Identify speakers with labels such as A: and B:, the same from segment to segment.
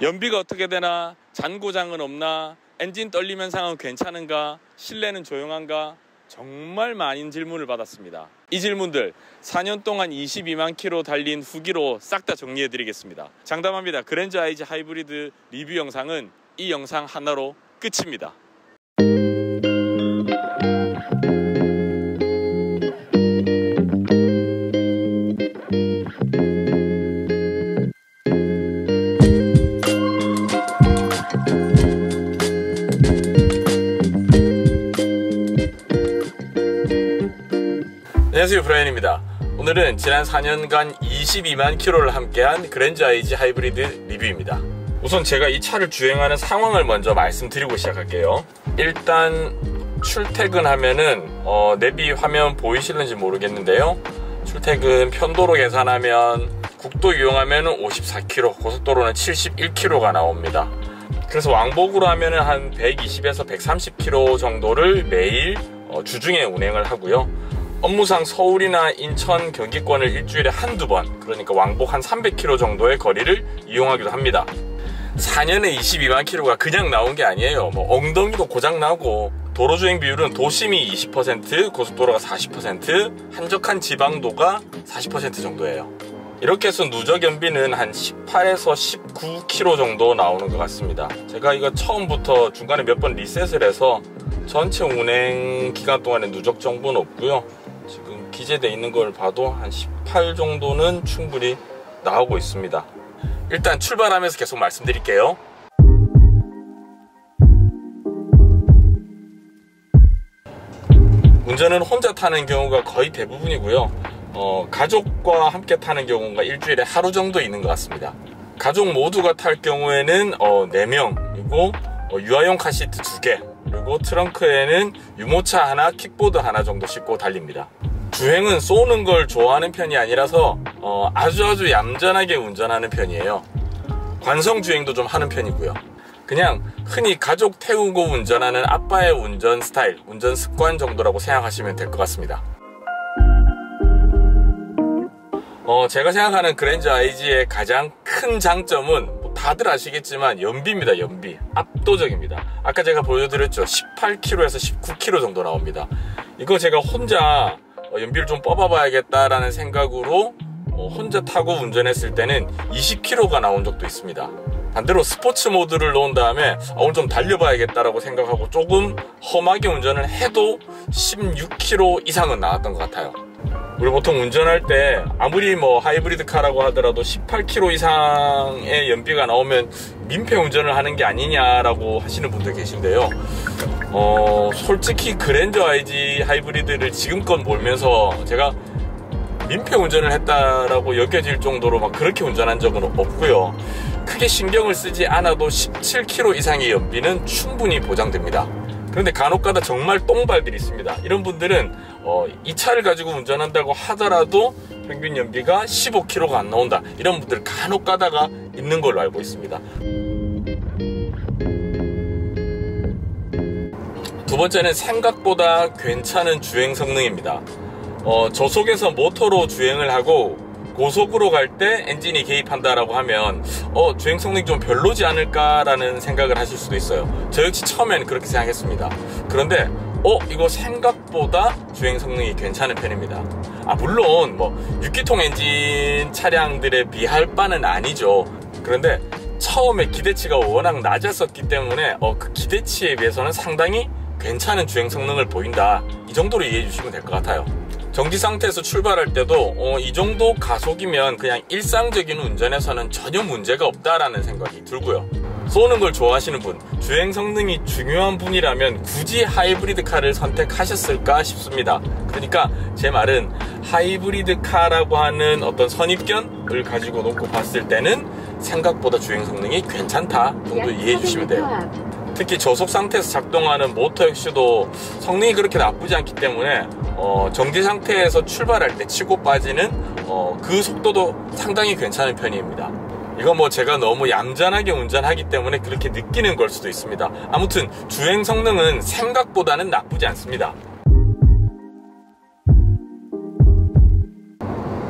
A: 연비가 어떻게 되나, 잔고장은 없나, 엔진 떨리면 상은 괜찮은가, 실내는 조용한가, 정말 많은 질문을 받았습니다. 이 질문들 4년 동안 22만 킬로 달린 후기로 싹 다 정리해 드리겠습니다. 장담합니다. 그랜저 IG 하이브리드 리뷰 영상은 이 영상 하나로 끝입니다. 안녕하세요, 브라이언입니다. 오늘은 지난 4년간 22만 킬로를 함께한 그랜저 IG 하이브리드 리뷰입니다. 우선 제가 이 차를 주행하는 상황을 먼저 말씀드리고 시작할게요. 일단 출퇴근하면은 내비 화면 보이실는지 모르겠는데요, 출퇴근 편도로 계산하면 국도 이용하면 54km, 고속도로는 71km가 나옵니다. 그래서 왕복으로 하면 한 120에서 130km 정도를 매일 주중에 운행을 하고요. 업무상 서울이나 인천, 경기권을 일주일에 한두 번, 그러니까 왕복 한 300km 정도의 거리를 이용하기도 합니다. 4년에 22만 킬로가 그냥 나온 게 아니에요. 엉덩이도 고장나고, 도로주행 비율은 도심이 20%, 고속도로가 40%, 한적한 지방도가 40% 정도예요. 이렇게 해서 누적 연비는 한 18에서 19km 정도 나오는 것 같습니다. 제가 이거 처음부터 중간에 몇 번 리셋을 해서 전체 운행 기간 동안에 누적 정보는 없고요. 지금 기재되어 있는 걸 봐도 한 18 정도는 충분히 나오고 있습니다. 일단 출발하면서 계속 말씀드릴게요. 운전은 혼자 타는 경우가 거의 대부분이고요. 가족과 함께 타는 경우가 일주일에 하루 정도 있는 것 같습니다. 가족 모두가 탈 경우에는 4명, 그리고 유아용 카시트 2개, 그리고 트렁크에는 유모차 하나, 킥보드 하나 정도 싣고 달립니다. 주행은 쏘는 걸 좋아하는 편이 아니라서 아주 얌전하게 운전하는 편이에요. 관성 주행도 좀 하는 편이고요. 그냥 흔히 가족 태우고 운전하는 아빠의 운전 스타일, 운전 습관 정도라고 생각하시면 될 것 같습니다. 제가 생각하는 그랜저 IG의 가장 큰 장점은 다들 아시겠지만 연비입니다. 연비 압도적입니다. 아까 제가 보여드렸죠, 18km에서 19km 정도 나옵니다. 이거 제가 혼자 연비를 좀 뽑아봐야겠다라는 생각으로 혼자 타고 운전했을 때는 20km가 나온 적도 있습니다. 반대로 스포츠 모드를 놓은 다음에 오늘 좀 달려봐야겠다라고 생각하고 조금 험하게 운전을 해도 16km 이상은 나왔던 것 같아요. 우리 보통 운전할 때 아무리 하이브리드 카라고 하더라도 18km 이상의 연비가 나오면 민폐 운전을 하는 게 아니냐라고 하시는 분들 계신데요. 솔직히 그랜저 IG 하이브리드를 지금껏 몰면서 제가 민폐 운전을 했다라고 여겨질 정도로 그렇게 운전한 적은 없고요. 크게 신경을 쓰지 않아도 17km 이상의 연비는 충분히 보장됩니다. 그런데 간혹가다 정말 똥발들이 있습니다. 이런 분들은 이 차를 가지고 운전한다고 하더라도 평균 연비가 15km가 안 나온다, 이런 분들 간혹가다가 있는 걸로 알고 있습니다. 두 번째는 생각보다 괜찮은 주행 성능입니다. 저속에서 모터로 주행을 하고 고속으로 갈 때 엔진이 개입한다라고 하면 주행 성능이 좀 별로지 않을까라는 생각을 하실 수도 있어요. 저 역시 처음에는 그렇게 생각했습니다. 그런데 이거 생각보다 주행 성능이 괜찮은 편입니다. 물론 6기통 엔진 차량들에 비할 바는 아니죠. 그런데 처음에 기대치가 워낙 낮았었기 때문에 그 기대치에 비해서는 상당히 괜찮은 주행 성능을 보인다, 이 정도로 이해해 주시면 될 것 같아요. 정지 상태에서 출발할 때도 이 정도 가속이면 그냥 일상적인 운전에서는 전혀 문제가 없다라는 생각이 들고요. 쏘는 걸 좋아하시는 분, 주행 성능이 중요한 분이라면 굳이 하이브리드 카를 선택하셨을까 싶습니다. 그러니까 제 말은 하이브리드 카라고 하는 어떤 선입견을 가지고 놓고 봤을 때는 생각보다 주행 성능이 괜찮다 정도 이해해 주시면 돼요. 특히 저속 상태에서 작동하는 모터 역시도 성능이 그렇게 나쁘지 않기 때문에 정지 상태에서 출발할 때 치고 빠지는 그 속도도 상당히 괜찮은 편입니다. 이건 제가 너무 얌전하게 운전하기 때문에 그렇게 느끼는 걸 수도 있습니다. 아무튼 주행 성능은 생각보다는 나쁘지 않습니다.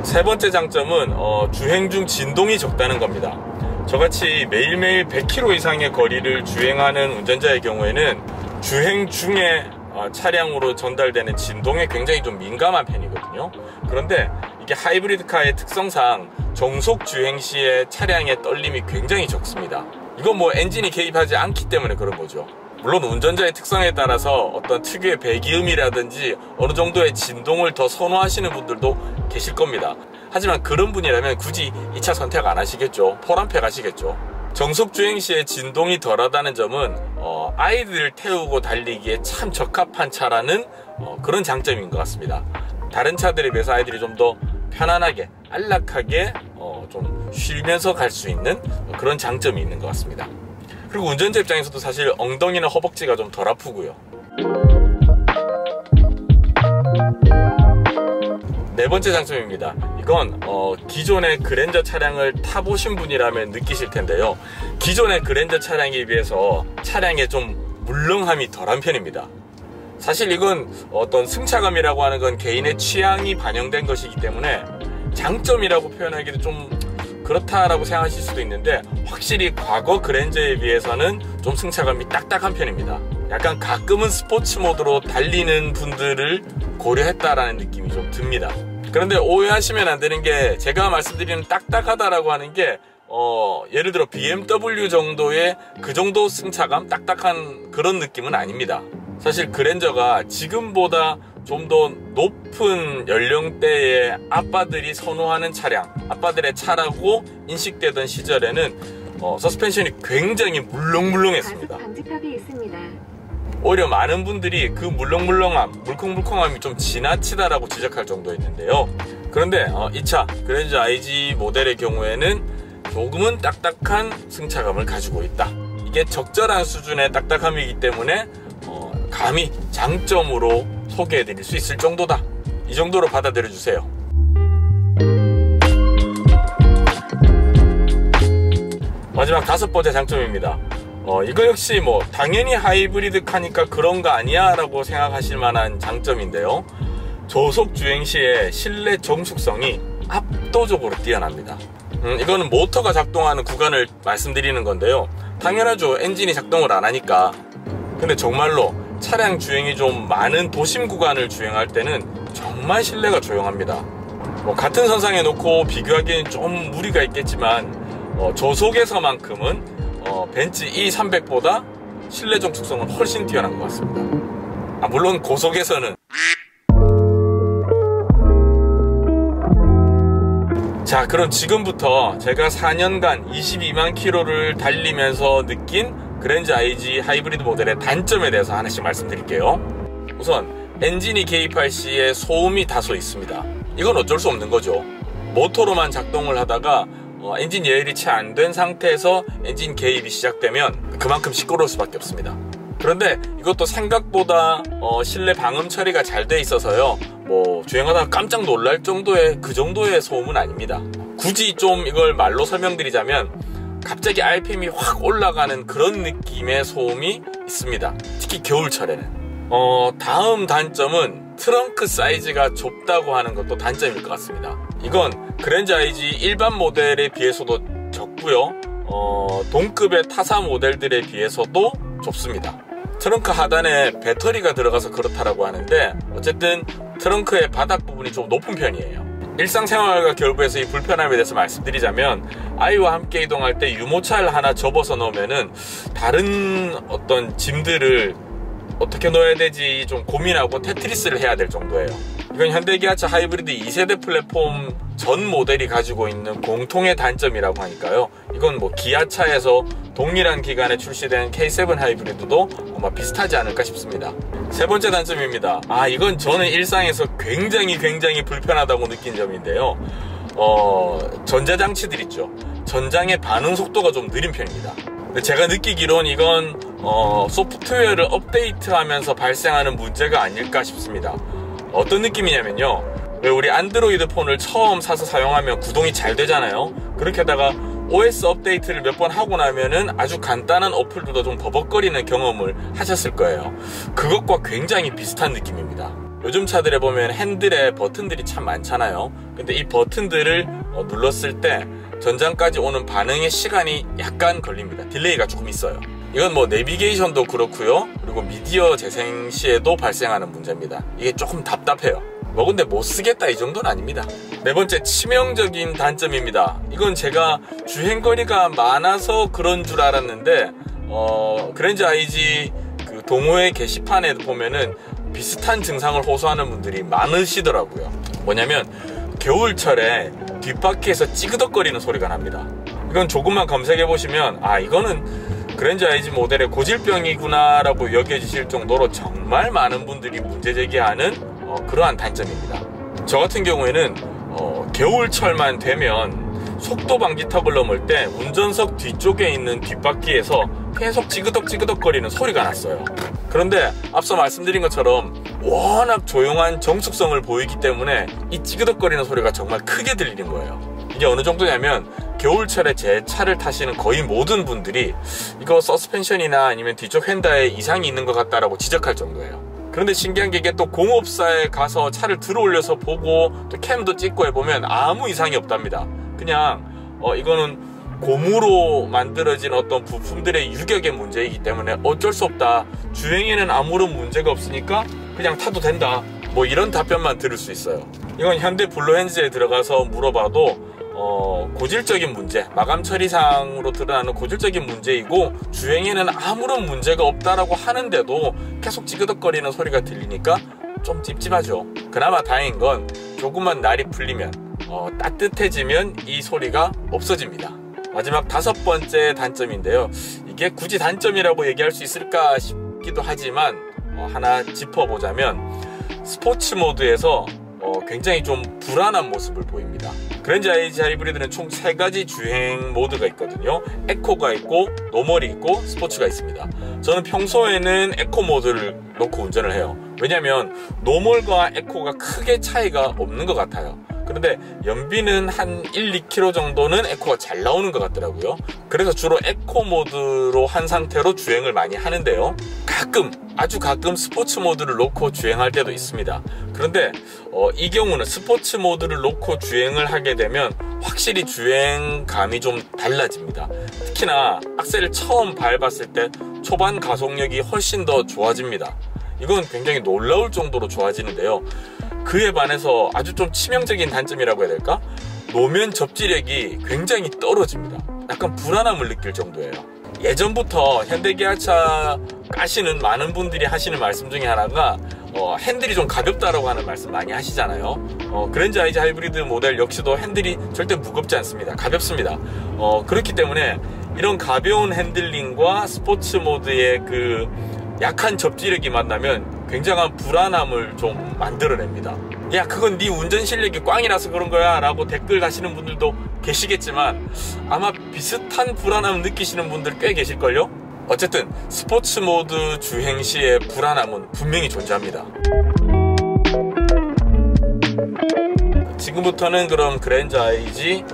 A: 세 번째 장점은 주행 중 진동이 적다는 겁니다. 저같이 매일매일 100km 이상의 거리를 주행하는 운전자의 경우에는 주행 중에 차량으로 전달되는 진동에 굉장히 좀 민감한 편이거든요. 그런데 이게 하이브리드카의 특성상 정속 주행 시에 차량의 떨림이 굉장히 적습니다. 이건 뭐 엔진이 개입하지 않기 때문에 그런 거죠. 물론 운전자의 특성에 따라서 어떤 특유의 배기음이라든지 어느 정도의 진동을 더 선호하시는 분들도 계실 겁니다. 하지만 그런 분이라면 굳이 이 차 선택 안 하시겠죠. 포란페 가시겠죠. 정속 주행 시에 진동이 덜하다는 점은 아이들을 태우고 달리기에 참 적합한 차라는 그런 장점인 것 같습니다. 다른 차들에 비해서 아이들이 좀 더 편안하게 안락하게 좀 쉬면서 갈 수 있는 그런 장점이 있는 것 같습니다. 그리고 운전자 입장에서도 사실 엉덩이나 허벅지가 좀 덜 아프고요. 네 번째 장점입니다. 이건 기존의 그랜저 차량을 타보신 분이라면 느끼실 텐데요. 기존의 그랜저 차량에 비해서 차량의 좀 물렁함이 덜한 편입니다. 사실 이건 어떤 승차감이라고 하는 건 개인의 취향이 반영된 것이기 때문에 장점이라고 표현하기도 좀 그렇다라고 생각하실 수도 있는데, 확실히 과거 그랜저에 비해서는 좀 승차감이 딱딱한 편입니다. 약간 가끔은 스포츠 모드로 달리는 분들을 고려했다라는 느낌이 좀 듭니다. 그런데 오해하시면 안 되는 게, 제가 말씀드리는 딱딱하다라고 하는 게 예를 들어 BMW 정도의 그 정도 승차감, 딱딱한 그런 느낌은 아닙니다. 사실 그랜저가 지금보다 좀 더 높은 연령대의 아빠들이 선호하는 차량, 아빠들의 차라고 인식되던 시절에는 서스펜션이 굉장히 물렁물렁했습니다.
B: 방지턱이 있습니다.
A: 오히려 많은 분들이 그 물렁물렁함, 물컹물컹함이 좀 지나치다라고 지적할 정도였는데요. 그런데 이 차 그랜저 IG 모델의 경우에는 조금은 딱딱한 승차감을 가지고 있다. 이게 적절한 수준의 딱딱함이기 때문에 감히 장점으로 소개해드릴 수 있을 정도다. 이 정도로 받아들여 주세요. 마지막 다섯 번째 장점입니다. 이거 역시 뭐 당연히 하이브리드 카니까 그런 거 아니야 라고 생각하실 만한 장점인데요. 저속 주행 시에 실내 정숙성이 압도적으로 뛰어납니다. 이거는 모터가 작동하는 구간을 말씀드리는 건데요. 당연하죠. 엔진이 작동을 안 하니까. 근데 정말로 차량 주행이 좀 많은 도심 구간을 주행할 때는 정말 실내가 조용합니다. 뭐 같은 선상에 놓고 비교하기엔 좀 무리가 있겠지만 저속에서만큼은 벤츠 E300보다 실내 정숙성은 훨씬 뛰어난 것 같습니다. 물론 고속에서는. 자, 그럼 지금부터 제가 4년간 22만 킬로를 달리면서 느낀 그랜저 IG 하이브리드 모델의 단점에 대해서 하나씩 말씀드릴게요. 우선 엔진이 개입할 시에 소음이 다소 있습니다. 이건 어쩔 수 없는 거죠. 모터로만 작동을 하다가 엔진 예열이 채 안 된 상태에서 엔진 개입이 시작되면 그만큼 시끄러울 수밖에 없습니다. 그런데 이것도 생각보다 실내 방음 처리가 잘 돼 있어서요, 뭐 주행하다가 깜짝 놀랄 정도의 그 정도의 소음은 아닙니다. 굳이 좀 이걸 말로 설명드리자면 갑자기 RPM이 확 올라가는 그런 느낌의 소음이 있습니다. 특히 겨울철에는. 다음 단점은 트렁크 사이즈가 좁다고 하는 것도 단점일 것 같습니다. 이건 그랜저 IG 일반 모델에 비해서도 적고요, 동급의 타사 모델들에 비해서도 좁습니다. 트렁크 하단에 배터리가 들어가서 그렇다라고 하는데, 어쨌든 트렁크의 바닥 부분이 좀 높은 편이에요. 일상생활과 결부해서 이 불편함에 대해서 말씀드리자면, 아이와 함께 이동할 때 유모차를 하나 접어서 넣으면은 다른 어떤 짐들을 어떻게 넣어야 되지 좀 고민하고 테트리스를 해야 될 정도예요. 이건 현대기아차 하이브리드 2세대 플랫폼 전 모델이 가지고 있는 공통의 단점이라고 하니까요. 이건 뭐 기아차에서 동일한 기간에 출시된 K7 하이브리드도 아마 비슷하지 않을까 싶습니다. 세 번째 단점입니다. 이건 저는 일상에서 굉장히 불편하다고 느낀 점인데요. 전자장치들 있죠. 전장의 반응 속도가 좀 느린 편입니다. 근데 제가 느끼기론 이건 소프트웨어를 업데이트하면서 발생하는 문제가 아닐까 싶습니다. 어떤 느낌이냐면요, 왜 우리 안드로이드 폰을 처음 사서 사용하면 구동이 잘 되잖아요. 그렇게 하다가 OS 업데이트를 몇 번 하고 나면은 아주 간단한 어플도 좀 버벅거리는 경험을 하셨을 거예요. 그것과 굉장히 비슷한 느낌입니다. 요즘 차들에 보면 핸들에 버튼들이 참 많잖아요. 근데 이 버튼들을 눌렀을 때 전장까지 오는 반응의 시간이 약간 걸립니다. 딜레이가 조금 있어요. 이건 뭐 내비게이션도 그렇고요, 그리고 미디어 재생 시에도 발생하는 문제입니다. 이게 조금 답답해요. 뭐 근데 못 쓰겠다 이 정도는 아닙니다. 네 번째, 치명적인 단점입니다. 이건 제가 주행거리가 많아서 그런 줄 알았는데 그랜저 IG 그 동호회 게시판에 보면은 비슷한 증상을 호소하는 분들이 많으시더라고요. 뭐냐면 겨울철에 뒷바퀴에서 찌그덕거리는 소리가 납니다. 이건 조금만 검색해 보시면 이거는 그랜저 IG 모델의 고질병이구나 라고 여겨지실 정도로 정말 많은 분들이 문제 제기하는 그러한 단점입니다. 저 같은 경우에는 겨울철만 되면 속도 방지턱을 넘을 때 운전석 뒤쪽에 있는 뒷바퀴에서 계속 찌그덕거리는 소리가 났어요. 그런데 앞서 말씀드린 것처럼 워낙 조용한 정숙성을 보이기 때문에 이 찌그덕거리는 소리가 정말 크게 들리는 거예요. 이게 어느 정도냐면 겨울철에 제 차를 타시는 거의 모든 분들이 이거 서스펜션이나 아니면 뒤쪽 휀다에 이상이 있는 것 같다라고 지적할 정도예요. 그런데 신기한 게 이게 또 공업사에 가서 차를 들어 올려서 보고 또 캠도 찍고 해보면 아무 이상이 없답니다. 그냥 이거는 고무로 만들어진 어떤 부품들의 유격의 문제이기 때문에 어쩔 수 없다, 주행에는 아무런 문제가 없으니까 그냥 타도 된다, 뭐 이런 답변만 들을 수 있어요. 이건 현대 블루핸즈에 들어가서 물어봐도 고질적인 문제, 마감 처리상으로 드러나는 고질적인 문제이고 주행에는 아무런 문제가 없다라고 하는데도 계속 찌그덕거리는 소리가 들리니까 좀 찝찝하죠. 그나마 다행인 건 조금만 날이 풀리면 따뜻해지면 이 소리가 없어집니다. 마지막 다섯 번째 단점인데요, 이게 굳이 단점이라고 얘기할 수 있을까 싶기도 하지만 하나 짚어보자면 스포츠 모드에서 굉장히 좀 불안한 모습을 보입니다. 그랜저 IG 하이브리드는 총 3가지 주행 모드가 있거든요. 에코가 있고 노멀이 있고 스포츠가 있습니다. 저는 평소에는 에코 모드를 놓고 운전을 해요. 왜냐면 노멀과 에코가 크게 차이가 없는 것 같아요. 그런데 연비는 한 1, 2km 정도는 에코가 잘 나오는 것 같더라고요. 그래서 주로 에코 모드로 한 상태로 주행을 많이 하는데요, 아주 가끔 스포츠 모드를 놓고 주행할 때도 있습니다. 그런데 이 경우는 스포츠 모드를 놓고 주행을 하게 되면 확실히 주행감이 좀 달라집니다. 특히나 악셀을 처음 밟았을 때 초반 가속력이 훨씬 더 좋아집니다. 이건 굉장히 놀라울 정도로 좋아지는데요, 그에 반해서 아주 좀 치명적인 단점이라고 해야 될까? 노면 접지력이 굉장히 떨어집니다. 약간 불안함을 느낄 정도예요. 예전부터 현대기아차 까시는 많은 분들이 하시는 말씀 중에 하나가 핸들이 좀 가볍다라고 하는 말씀 많이 하시잖아요. 그랜저 IG 하이브리드 모델 역시도 핸들이 절대 무겁지 않습니다. 가볍습니다. 그렇기 때문에 이런 가벼운 핸들링과 스포츠 모드의 그 약한 접지력이 만나면 굉장한 불안함을 좀 만들어냅니다. 야, 그건 네 운전 실력이 꽝이라서 그런 거야 라고 댓글 다시는 분들도 계시겠지만 아마 비슷한 불안함 느끼시는 분들 꽤 계실걸요? 어쨌든 스포츠 모드 주행 시의 불안함은 분명히 존재합니다. 지금부터는 그럼 그랜저 IG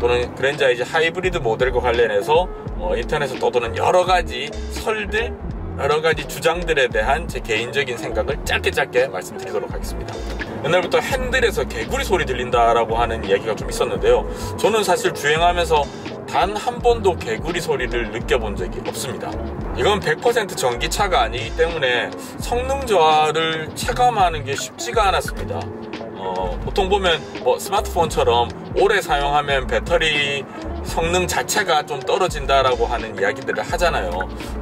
A: 또는 그랜저 IG 하이브리드 모델과 관련해서 인터넷에 떠도는 여러가지 설들, 여러가지 주장들에 대한 제 개인적인 생각을 짧게 말씀드리도록 하겠습니다. 옛날부터 핸들에서 개구리 소리 들린다라고 하는 이야기가 좀 있었는데요, 저는 사실 주행하면서 단 한 번도 개구리 소리를 느껴본 적이 없습니다. 이건 100% 전기차가 아니기 때문에 성능 저하를 체감하는 게 쉽지가 않았습니다. 보통 보면 스마트폰처럼 오래 사용하면 배터리 성능 자체가 좀 떨어진다라고 하는 이야기들을 하잖아요.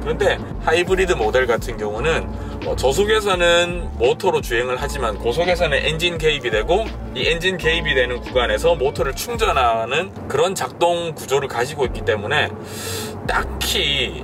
A: 그런데 하이브리드 모델 같은 경우는 저속에서는 모터로 주행을 하지만 고속에서는 엔진 개입이 되고, 이 엔진 개입이 되는 구간에서 모터를 충전하는 그런 작동 구조를 가지고 있기 때문에 딱히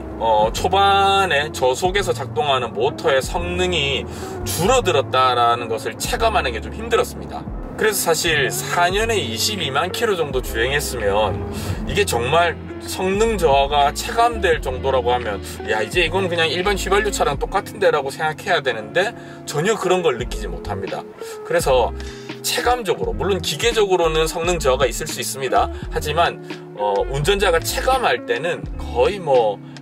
A: 초반에 저속에서 작동하는 모터의 성능이 줄어들었다라는 것을 체감하는 게 좀 힘들었습니다. 그래서 사실 4년에 22만 킬로 정도 주행했으면 이게 정말 성능 저하가 체감될 정도라고 하면 야, 이제 이건 그냥 일반 휘발유차랑 똑같은데 라고 생각해야 되는데 전혀 그런 걸 느끼지 못합니다. 그래서 체감적으로, 물론 기계적으로는 성능 저하가 있을 수 있습니다. 하지만 운전자가 체감할 때는 거의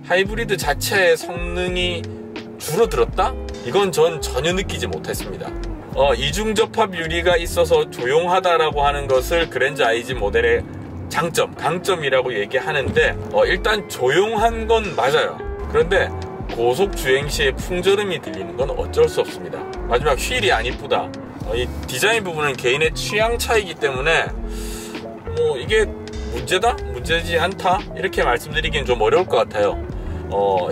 A: 하이브리드 자체의 성능이 줄어들었다? 이건 전 전혀 느끼지 못했습니다. 이중접합 유리가 있어서 조용하다라고 하는 것을 그랜저 IG 모델의 강점이라고 얘기하는데 일단 조용한 건 맞아요. 그런데 고속 주행 시에 풍절음이 들리는 건 어쩔 수 없습니다. 마지막 휠이 안 이쁘다. 이 디자인 부분은 개인의 취향 차이기 때문에 뭐 이게 문제지 않다 이렇게 말씀드리기는 좀 어려울 것 같아요.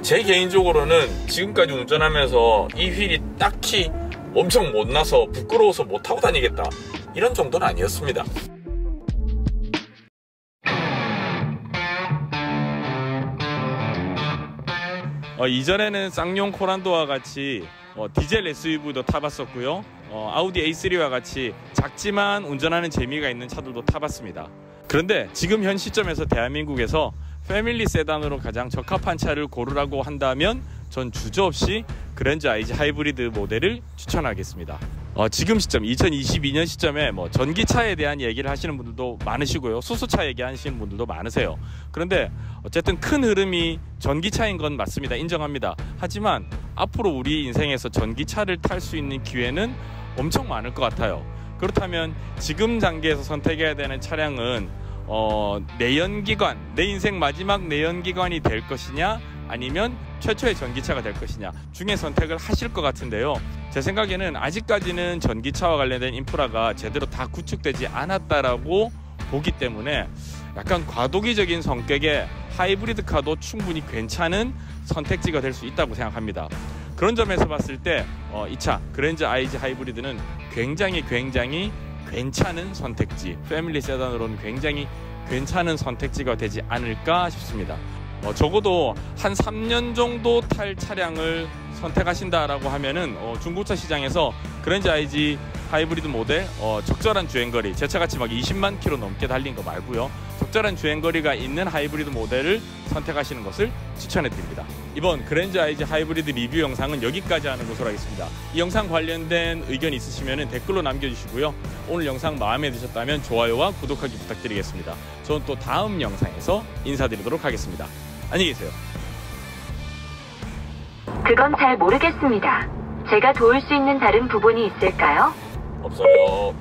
A: 제 개인적으로는 지금까지 운전하면서 이 휠이 딱히 엄청 못나서 부끄러워서 못 타고 다니겠다 이런 정도는 아니었습니다. 이전에는 쌍용 코란도와 같이 디젤 SUV도 타봤었고요. 아우디 A3와 같이 작지만 운전하는 재미가 있는 차들도 타봤습니다. 그런데 지금 현 시점에서 대한민국에서 패밀리 세단으로 가장 적합한 차를 고르라고 한다면 전 주저없이 그랜저 IG 하이브리드 모델을 추천하겠습니다. 지금 시점 2022년 시점에 전기차에 대한 얘기를 하시는 분들도 많으시고요, 수소차 얘기하시는 분들도 많으세요. 그런데 어쨌든 큰 흐름이 전기차인 건 맞습니다. 인정합니다. 하지만 앞으로 우리 인생에서 전기차를 탈 수 있는 기회는 엄청 많을 것 같아요. 그렇다면 지금 단계에서 선택해야 되는 차량은 내연기관, 내 인생 마지막 내연기관이 될 것이냐 아니면 최초의 전기차가 될 것이냐 중에 선택을 하실 것 같은데요. 제 생각에는 아직까지는 전기차와 관련된 인프라가 제대로 다 구축되지 않았다라고 보기 때문에 약간 과도기적인 성격의 하이브리드 카도 충분히 괜찮은 선택지가 될 수 있다고 생각합니다. 그런 점에서 봤을 때 이 차 그랜저 IG 하이브리드는 굉장히 괜찮은 선택지, 패밀리 세단으로는 굉장히 괜찮은 선택지가 되지 않을까 싶습니다. 적어도 한 3년 정도 탈 차량을 선택하신다라고 하면은 중고차 시장에서 그랜저 IG 하이브리드 모델 적절한 주행거리, 제 차같이 막 20만 킬로 넘게 달린 거 말고요, 적절한 주행거리가 있는 하이브리드 모델을 선택하시는 것을 추천해 드립니다. 이번 그랜저 IG 하이브리드 리뷰 영상은 여기까지 하는 것으로 하겠습니다. 이 영상 관련된 의견 있으시면 댓글로 남겨주시고요, 오늘 영상 마음에 드셨다면 좋아요와 구독하기 부탁드리겠습니다. 저는 또 다음 영상에서 인사드리도록 하겠습니다. 안녕히 계세요.
B: 그건 잘 모르겠습니다. 제가 도울 수 있는 다른 부분이 있을까요?
A: 없어요.